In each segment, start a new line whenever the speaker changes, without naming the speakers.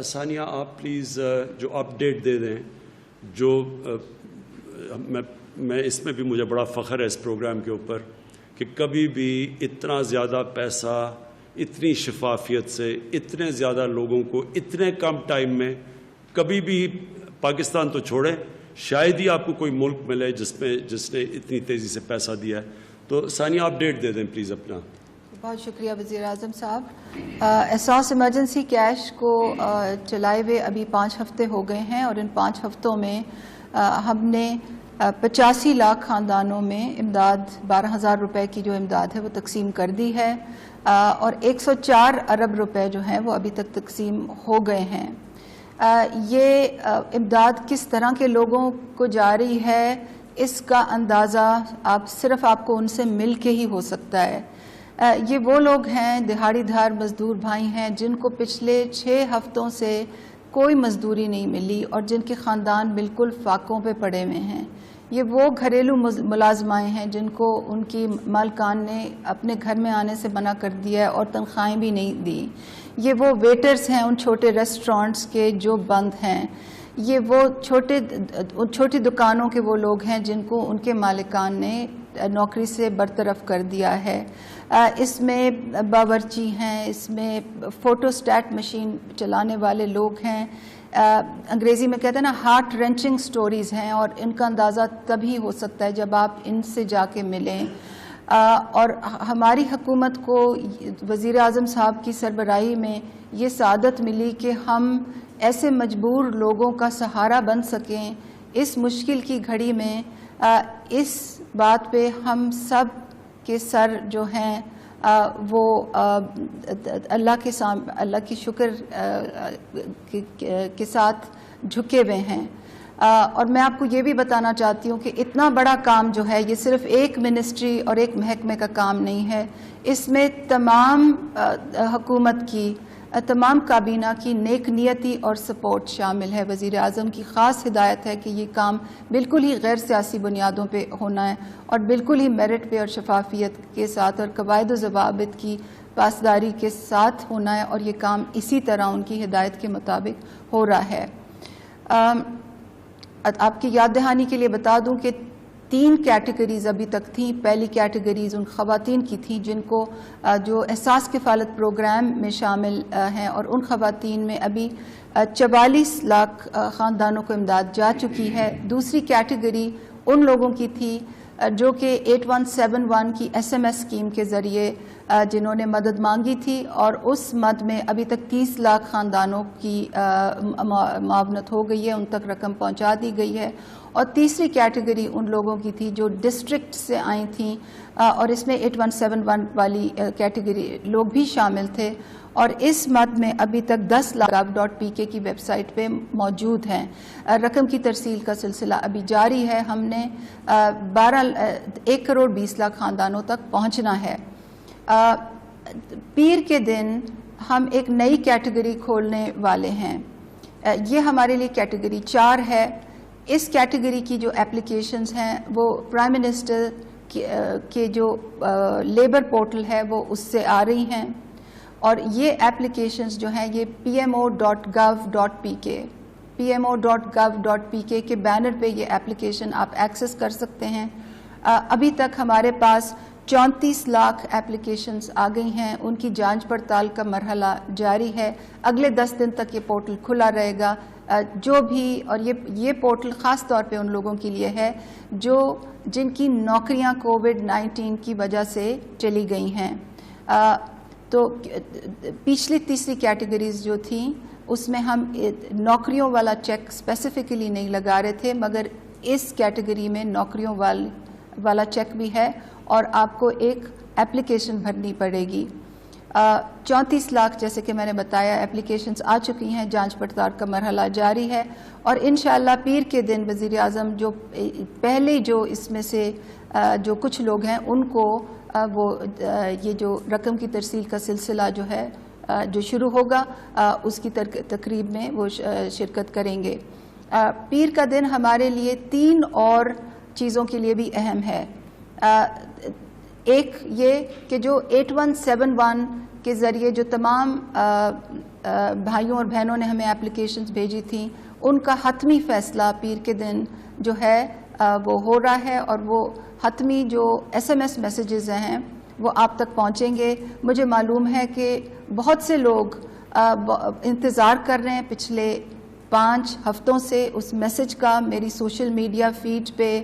ثانیہ آپ پلیز جو اپڈیٹ دے دیں جو میں اس میں بھی مجھے بڑا فخر ہے اس پروگرام کے اوپر کہ کبھی بھی اتنا زیادہ پیسہ اتنی شفافیت سے اتنے زیادہ لوگوں کو اتنے کم ٹائم میں کبھی بھی پاکستان تو چھوڑیں شاید ہی آپ کو کوئی ملک ملے جس نے اتنی تیزی سے پیسہ دیا ہے. تو ثانیہ اپڈیٹ دے دیں پلیز اپنا.
بہت شکریہ وزیر اعظم صاحب. احساس ایمرجنسی کیش کو چلائے ہوئے ابھی 5 ہفتے ہو گئے ہیں اور ان 5 ہفتوں میں ہم نے 85 لاکھ خاندانوں میں امداد 12,000 روپے کی جو امداد ہے وہ تقسیم کر دی ہے اور 104 ارب روپے جو ہیں وہ ابھی تک تقسیم ہو گئے ہیں. یہ امداد کس طرح کے لوگوں کو جا رہی ہے اس کا اندازہ صرف آپ کو ان سے مل کے ہی ہو سکتا ہے. یہ وہ لوگ ہیں دہاڑی دھار مزدور بھائی ہیں جن کو پچھلے 6 ہفتوں سے کوئی مزدوری نہیں ملی اور جن کے خاندان بالکل فاقوں پہ پڑے ہوئے ہیں. یہ وہ گھریلو ملازمائیں ہیں جن کو ان کی مالکان نے اپنے گھر میں آنے سے منع کر دیا ہے اور تنخواہیں بھی نہیں دی. یہ وہ ویٹرز ہیں ان چھوٹے ریسٹورانٹس کے جو بند ہیں. یہ وہ چھوٹی دکانوں کے وہ لوگ ہیں جن کو ان کے مالکان نے نوکری سے برطرف کر دیا ہے. اس میں باورچی ہیں, اس میں فوٹو اسٹیٹ مشین چلانے والے لوگ ہیں. انگریزی میں کہتے ہیں نا ہارٹ رینچنگ سٹوریز ہیں اور ان کا اندازہ تبھی ہو سکتا ہے جب آپ ان سے جا کے ملیں. اور ہماری حکومت کو وزیر اعظم صاحب کی سربراہی میں یہ سعادت ملی کہ ہم ایسے مجبور لوگوں کا سہارا بن سکیں اس مشکل کی گھڑی میں. اس بات پہ ہم سب کے سر جو ہیں وہ اللہ کی شکر کے ساتھ جھکے ہوئے ہیں. اور میں آپ کو یہ بھی بتانا چاہتی ہوں کہ اتنا بڑا کام جو ہے یہ صرف ایک منسٹری اور ایک محکمے کا کام نہیں ہے. اس میں تمام حکومت کی تمام کابینہ کی نیک نیتی اور سپورٹ شامل ہے. وزیر اعظم کی خاص ہدایت ہے کہ یہ کام بالکل ہی غیر سیاسی بنیادوں پہ ہونا ہے اور بالکل ہی میرٹ پہ اور شفافیت کے ساتھ اور قواعد و ضوابط کی پاسداری کے ساتھ ہونا ہے اور یہ کام اسی طرح ان کی ہدایت کے مطابق ہو رہا ہے. آپ کی یاد دہانی کے لیے بتا دوں کہ 3 کیٹیگریز ابھی تک تھیں. پہلی کیٹیگریز ان خواتین کی تھیں جن کو جو احساس کفالت پروگرام میں شامل ہیں اور ان خواتین میں ابھی 44 لاکھ خاندانوں کو امداد جا چکی ہے. دوسری کیٹیگری ان لوگوں کی تھی جو کہ 8171 کی SMS اسکیم کے ذریعے جنہوں نے مدد مانگی تھی اور اس مد میں ابھی تک 30 لاکھ خاندانوں کی معاونت ہو گئی ہے, ان تک رقم پہنچا دی گئی ہے. اور تیسری کیٹیگری ان لوگوں کی تھی جو ڈسٹرکٹ سے آئی تھیں اور اس میں 8171 والی کیٹیگری لوگ بھی شامل تھے اور اس مد میں ابھی تک 10 لاکھ gov.pk کی ویب سائٹ پہ موجود ہیں. رقم کی ترسیل کا سلسلہ ابھی جاری ہے. ہم نے 1 کروڑ 20 لاکھ خاندانوں تک پہنچنا ہے. پیر کے دن ہم ایک نئی کیٹیگری کھولنے والے ہیں. یہ ہمارے لیے کیٹیگری 4 ہے. اس کیٹیگری کی جو اپلیکیشنز ہیں وہ پرائم منسٹر کے جو لیبر پورٹل ہے وہ اس سے آ رہی ہیں اور یہ اپلیکیشنز جو ہیں یہ pmo.gov.pk کے بینر پہ یہ اپلیکیشن آپ ایکسس کر سکتے ہیں. ابھی تک ہمارے پاس 34 لاکھ اپلیکیشنز آ گئی ہیں. ان کی جانچ پڑتال کا مرحلہ جاری ہے. اگلے 10 دن تک یہ پورٹل کھلا رہے گا. جو بھی اور یہ پورٹل خاص طور پہ ان لوگوں کے لیے ہے جن کی نوکریاں کووڈ-19 کی وجہ سے چلی گئی ہیں. تو پچھلی تیسری کیٹیگریز جو تھیں اس میں ہم نوکریوں والا چیک اسپیسیفکلی نہیں لگا رہے تھے مگر اس کیٹیگری میں نوکریوں والا چیک بھی ہے اور آپ کو ایک اپلیکیشن بھرنی پڑے گی. 34 لاکھ جیسے کہ میں نے بتایا اپلیکیشنز آ چکی ہیں. جانچ پڑتال کا مرحلہ جاری ہے اور انشاءاللہ پیر کے دن وزیر اعظم جو پہلے جو اس میں سے جو کچھ لوگ ہیں ان کو وہ یہ جو رقم کی ترسیل کا سلسلہ جو ہے جو شروع ہوگا اس کی تقریب میں وہ شرکت کریں گے. پیر کا دن ہمارے لیے 3 اور چیزوں کے لیے بھی اہم ہے. ایک یہ کہ جو 8171 کے ذریعے جو تمام بھائیوں اور بہنوں نے ہمیں اپلیکیشنز بھیجی تھیں، ان کا حتمی فیصلہ پیر کے دن جو ہے وہ ہو رہا ہے، اور وہ حتمی جو SMS میسیجز ہیں وہ آپ تک پہنچیں گے۔ مجھے معلوم ہے کہ بہت سے لوگ انتظار کر رہے ہیں پچھلے 5 ہفتوں سے اس میسیج کا، میری سوشل میڈیا فیڈ پہ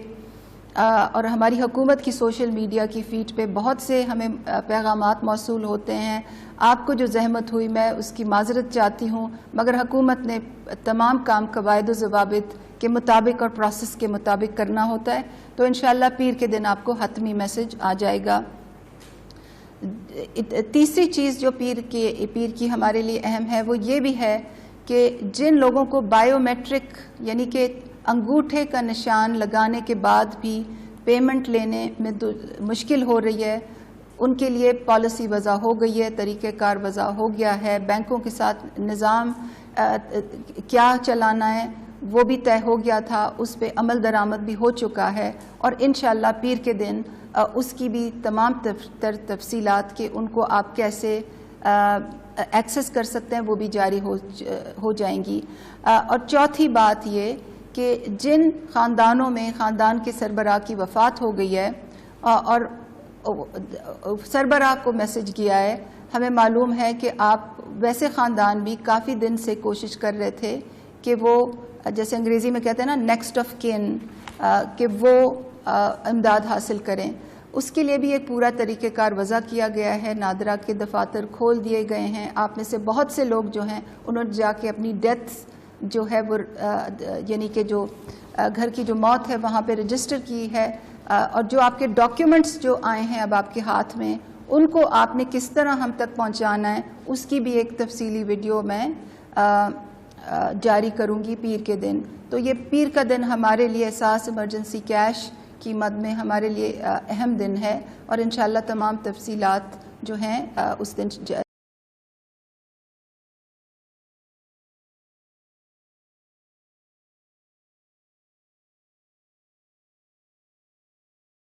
اور ہماری حکومت کی سوشل میڈیا کی فیڈ پہ بہت سے ہمیں پیغامات موصول ہوتے ہیں۔ آپ کو جو زحمت ہوئی میں اس کی معذرت چاہتی ہوں، مگر حکومت نے تمام کام قواعد و ضوابط کے مطابق اور پروسیس کے مطابق کرنا ہوتا ہے، تو انشاءاللہ پیر کے دن آپ کو حتمی میسیج آ جائے گا۔ تیسری چیز جو پیر کی ہمارے لیے اہم ہے وہ یہ بھی ہے کہ جن لوگوں کو بائیو میٹرک یعنی کہ انگوٹھے کا نشان لگانے کے بعد بھی پیمنٹ لینے میں مشکل ہو رہی ہے، ان کے لیے پالیسی وضع ہو گئی ہے، طریقہ کار وضع ہو گیا ہے، بینکوں کے ساتھ نظام کیا چلانا ہے وہ بھی طے ہو گیا تھا، اس پہ عمل درآمد بھی ہو چکا ہے، اور انشاءاللہ پیر کے دن اس کی بھی تمام تفصیلات کہ ان کو آپ کیسے ایکسس کر سکتے ہیں وہ بھی جاری ہو جائیں گی۔ اور چوتھی بات یہ کہ جن خاندانوں میں خاندان کے سربراہ کی وفات ہو گئی ہے اور سربراہ کو میسج کیا ہے، ہمیں معلوم ہے کہ آپ ویسے خاندان بھی کافی دن سے کوشش کر رہے تھے کہ وہ جیسے انگریزی میں کہتے ہیں نا نیکسٹ آف کن، کہ وہ امداد حاصل کریں، اس کے لیے بھی ایک پورا طریقہ کار وضع کیا گیا ہے۔ نادرہ کے دفاتر کھول دیے گئے ہیں، آپ میں سے بہت سے لوگ جو ہیں انہوں نے جا کے اپنی ڈیتھ جو ہے وہ یعنی کہ جو گھر کی جو موت ہے وہاں پہ رجسٹر کی ہے، اور جو آپ کے ڈاکیومنٹس جو آئے ہیں اب آپ کے ہاتھ میں ان کو آپ نے کس طرح ہم تک پہنچانا ہے اس کی بھی ایک تفصیلی ویڈیو میں جاری کروں گی پیر کے دن۔ تو یہ پیر کا دن ہمارے لیے احساس ایمرجنسی کیش کی مد میں ہمارے لیے اہم دن ہے، اور انشاءاللہ تمام تفصیلات جو ہیں اس دن